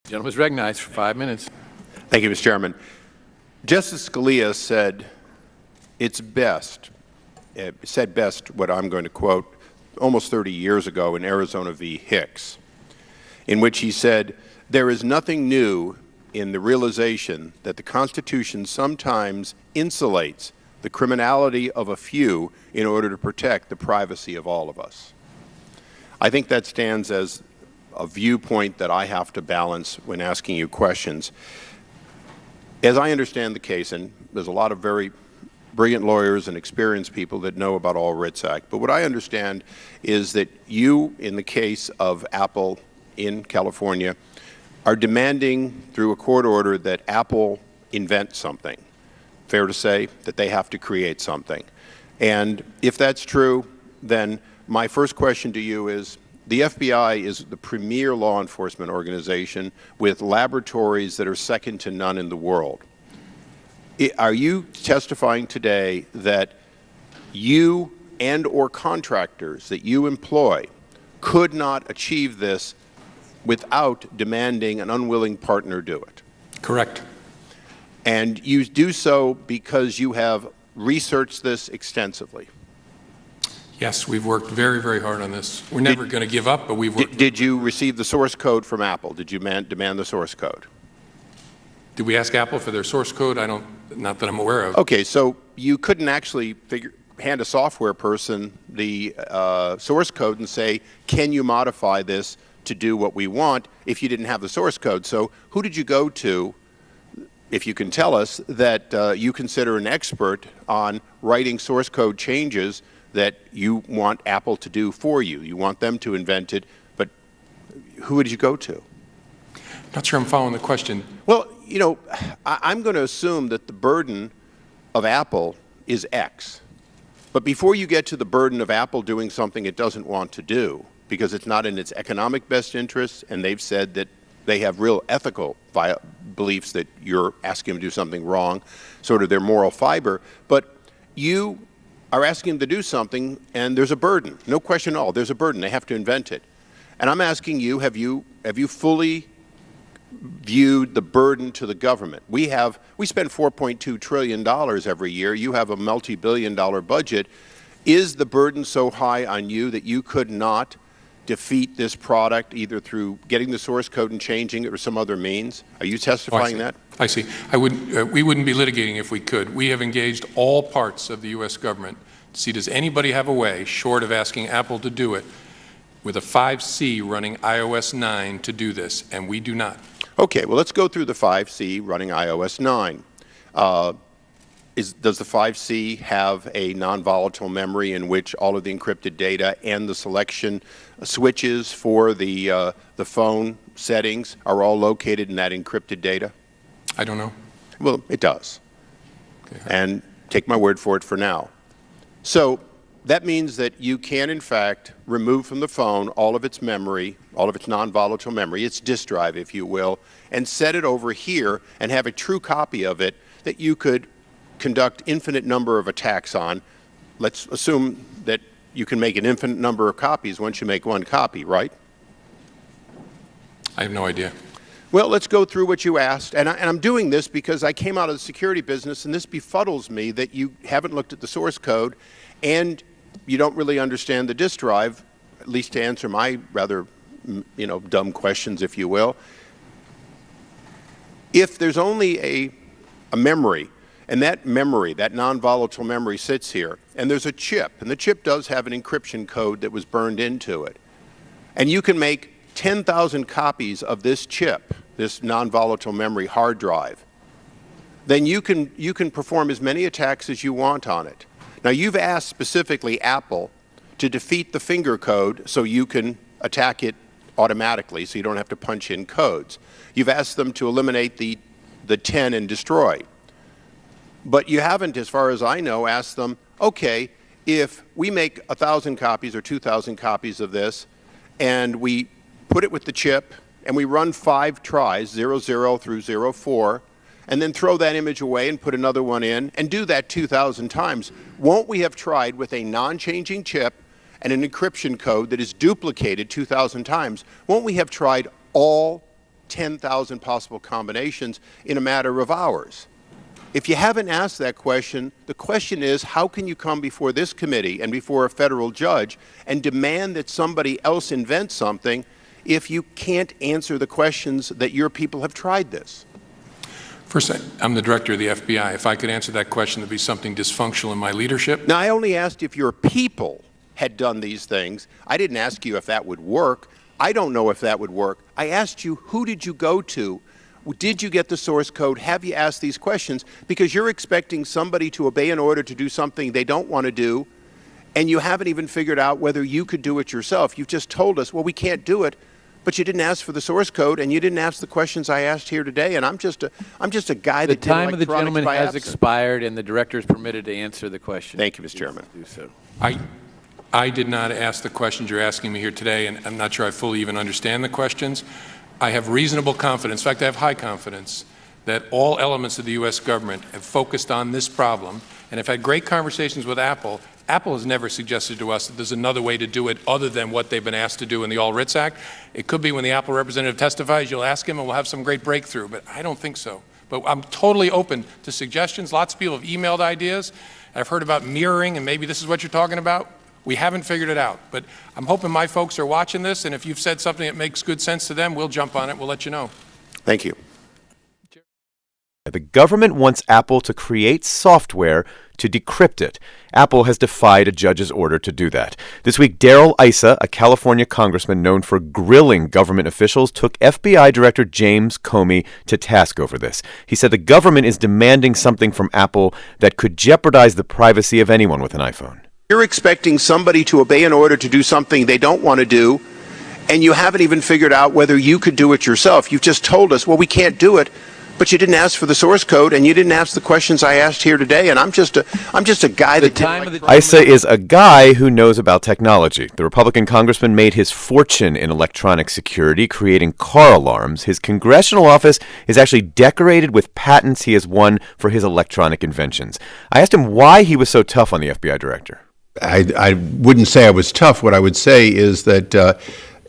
Gentleman is recognized for 5 minutes. Thank you, Mr. Chairman. Justice Scalia said it's best, said best what I'm going to quote, almost 30 years ago in Arizona v. Hicks, in which he said, "There is nothing new in the realization that the Constitution sometimes insulates the criminality of a few in order to protect the privacy of all of us." I think that stands as a viewpoint that I have to balance when asking you questions. As I understand the case, and there's a lot of very brilliant lawyers and experienced people that know about all writs act, but what I understand is that you, in the case of Apple in California, are demanding through a court order that Apple invent something. Fair to say that they have to create something. And if that's true, then my first question to you is, the FBI is the premier law enforcement organization with laboratories that are second to none in the world. Are you testifying today that you and or contractors that you employ could not achieve this without demanding an unwilling partner do it? Correct. And you do so because you have researched this extensively? Yes, we've worked very, very hard on this. We're never going to give up, but we've worked. Did you receive the source code from Apple? Did you demand the source code? Did we ask Apple for their source code? Not that I'm aware of. Okay, so you couldn't actually hand a software person the source code and say, can you modify this to do what we want, if you didn't have the source code. So who did you go to, if you can tell us, that you consider an expert on writing source code changes that you want Apple to do for you? You want them to invent it, but who did you go to? Not sure I'm following the question. Well, you know, I'm going to assume that the burden of Apple is X. But before you get to the burden of Apple doing something it doesn't want to do, because it's not in its economic best interest, and they've said that they have real ethical beliefs that you're asking them to do something wrong, sort of their moral fiber, but you are asking them to do something, and there's a burden. No question at all. There's a burden. They have to invent it. And I'm asking you, have you fully viewed the burden to the government? We spend $4.2 trillion every year. You have a multi-billion-dollar budget. Is the burden so high on you that you could not defeat this product either through getting the source code and changing it or some other means? Are you testifying that? I see. We wouldn't be litigating if we could. We have engaged all parts of the U.S. government to see, does anybody have a way, short of asking Apple to do it, with a 5C running iOS 9 to do this, and we do not. Okay, well, let's go through the 5C running iOS 9. Does the 5C have a non-volatile memory in which all of the encrypted data and the selection switches for the phone settings are all located in that encrypted data? I don't know. Well, it does. Okay. And take my word for it for now. So that means that you can, in fact, remove from the phone all of its memory, all of its non-volatile memory, its disk drive, if you will, and set it over here and have a true copy of it that you could conduct infinite number of attacks on. Let's assume that you can make an infinite number of copies once you make one copy, right? I have no idea. Well, let's go through what you asked. And I'm doing this because I came out of the security business, and this befuddles me that you haven't looked at the source code and you don't really understand the disk drive, at least to answer my rather, dumb questions, if you will. If there's only a memory, and that memory, that non-volatile memory sits here, and there's a chip, and the chip does have an encryption code that was burned into it, and you can make 10,000 copies of this chip, this non-volatile memory hard drive, then you can perform as many attacks as you want on it. Now, you've asked specifically Apple to defeat the finger code so you can attack it automatically, so you don't have to punch in codes. You've asked them to eliminate the 10 and destroy. But you haven't, as far as I know, asked them, okay, if we make 1,000 copies or 2,000 copies of this, and we put it with the chip, and we run 5 tries, 00 through 04, and then throw that image away and put another one in, and do that 2,000 times, won't we have tried with a non-changing chip and an encryption code that is duplicated 2,000 times, won't we have tried all 10,000 possible combinations in a matter of hours. If you haven't asked that question, the question is, how can you come before this committee and before a federal judge and demand that somebody else invent something if you can't answer the questions that your people have tried this? First, I'm the director of the FBI. If I could answer that question, there'd be something dysfunctional in my leadership. Now, I only asked if your people had done these things. I didn't ask you if that would work. I don't know if that would work. I asked you, who did you go to? Did you get the source code? Have you asked these questions? Because you're expecting somebody to obey an order to do something they don't want to do, and you haven't even figured out whether you could do it yourself. You've just told us, well, we can't do it, but you didn't ask for the source code, and you didn't ask the questions I asked here today, and I'm just a guy that did electronics by accident. The time of the gentleman has expired, and the director is permitted to answer the question. Thank you, Mr. Chairman. Do so. I did not ask the questions you're asking me here today, and I'm not sure I fully even understand the questions. I have reasonable confidence, in fact, I have high confidence, that all elements of the U.S. government have focused on this problem and have had great conversations with Apple. Apple has never suggested to us that there's another way to do it other than what they've been asked to do in the All Writs Act. It could be when the Apple representative testifies, you'll ask him and we'll have some great breakthrough, but I don't think so. But I'm totally open to suggestions. Lots of people have emailed ideas. I've heard about mirroring, and maybe this is what you're talking about. We haven't figured it out, but I'm hoping my folks are watching this, and if you've said something that makes good sense to them, we'll jump on it. We'll let you know. Thank you. The government wants Apple to create software to decrypt it. Apple has defied a judge's order to do that. This week, Issa, a California congressman known for grilling government officials, took FBI Director James Comey to task over this. He said the government is demanding something from Apple that could jeopardize the privacy of anyone with an iPhone. You're expecting somebody to obey an order to do something they don't want to do, and you haven't even figured out whether you could do it yourself. You've just told us, well, we can't do it, but you didn't ask for the source code, and you didn't ask the questions I asked here today, and I'm just a guy that didn't like Issa is a guy who knows about technology. The Republican congressman made his fortune in electronic security, creating car alarms. His congressional office is actually decorated with patents he has won for his electronic inventions. I asked him why he was so tough on the FBI director. I wouldn't say I was tough. What I would say is that the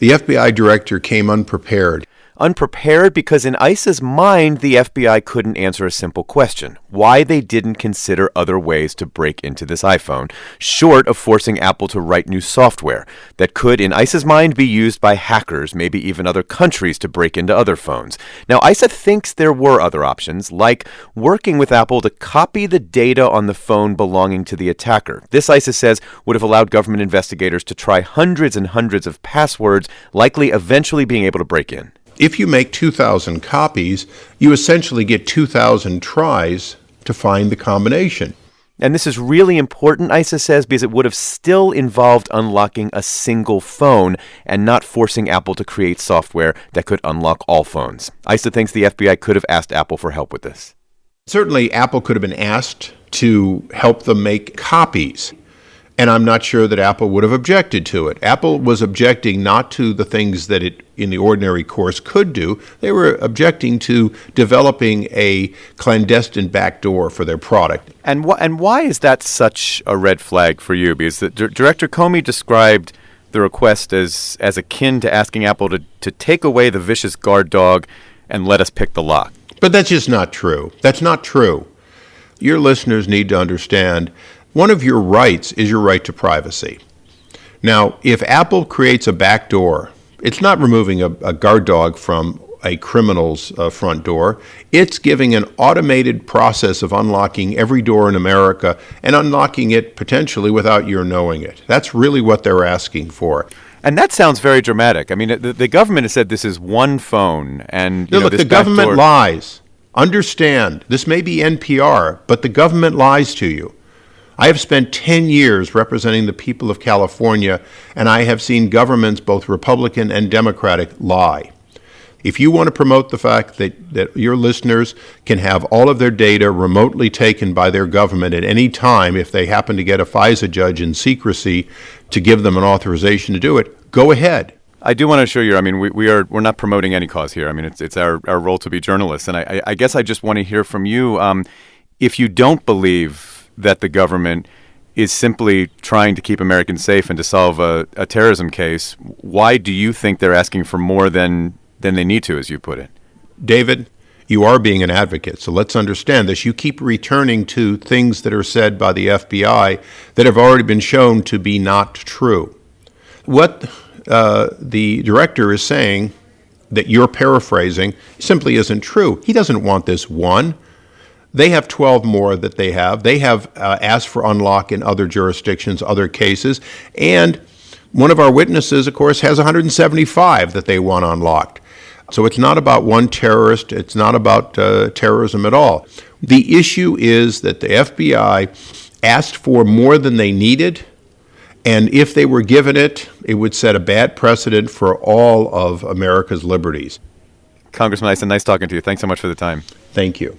FBI director came unprepared. Unprepared because in Issa's mind, the FBI couldn't answer a simple question: why they didn't consider other ways to break into this iPhone, short of forcing Apple to write new software that could, in Issa's mind, be used by hackers, maybe even other countries, to break into other phones. Now, Issa thinks there were other options, like working with Apple to copy the data on the phone belonging to the attacker. This, Issa says, would have allowed government investigators to try hundreds and hundreds of passwords, likely eventually being able to break in. If you make 2,000 copies, you essentially get 2,000 tries to find the combination. And this is really important, Issa says, because it would have still involved unlocking a single phone and not forcing Apple to create software that could unlock all phones. Issa thinks the FBI could have asked Apple for help with this. Certainly, Apple could have been asked to help them make copies. And I'm not sure that Apple would have objected to it. Apple was objecting not to the things that it, in the ordinary course, could do. They were objecting to developing a clandestine backdoor for their product. And why is that such a red flag for you? Because Director Comey described the request as akin to asking Apple to take away the vicious guard dog and let us pick the lock. But that's just not true. That's not true. Your listeners need to understand one of your rights is your right to privacy. Now, if Apple creates a backdoor, it's not removing a guard dog from a criminal's front door. It's giving an automated process of unlocking every door in America and unlocking it potentially without your knowing it. That's really what they're asking for. And that sounds very dramatic. I mean, the government has said this is one phone, and look, the government lies. Understand, this may be NPR, but the government lies to you. I have spent 10 years representing the people of California, and I have seen governments, both Republican and Democratic, lie. If you want to promote the fact that your listeners can have all of their data remotely taken by their government at any time if they happen to get a FISA judge in secrecy to give them an authorization to do it, go ahead. I do want to assure you, I mean, we're not promoting any cause here. I mean, it's our role to be journalists. And I guess I just want to hear from you, if you don't believe that the government is simply trying to keep Americans safe and to solve a terrorism case, why do you think they're asking for more than than they need to, as you put it. David, you are being an advocate, so let's understand this. You keep returning to things that are said by the FBI that have already been shown to be not true. What the director is saying that you're paraphrasing simply isn't true. He doesn't want this one. They have 12 more that they have. They have asked for unlock in other jurisdictions, other cases, and one of our witnesses, of course, has 175 that they want unlocked. So it's not about one terrorist. It's not about terrorism at all. The issue is that the FBI asked for more than they needed, and if they were given it, it would set a bad precedent for all of America's liberties. Congressman Issa, nice talking to you. Thanks so much for the time. Thank you.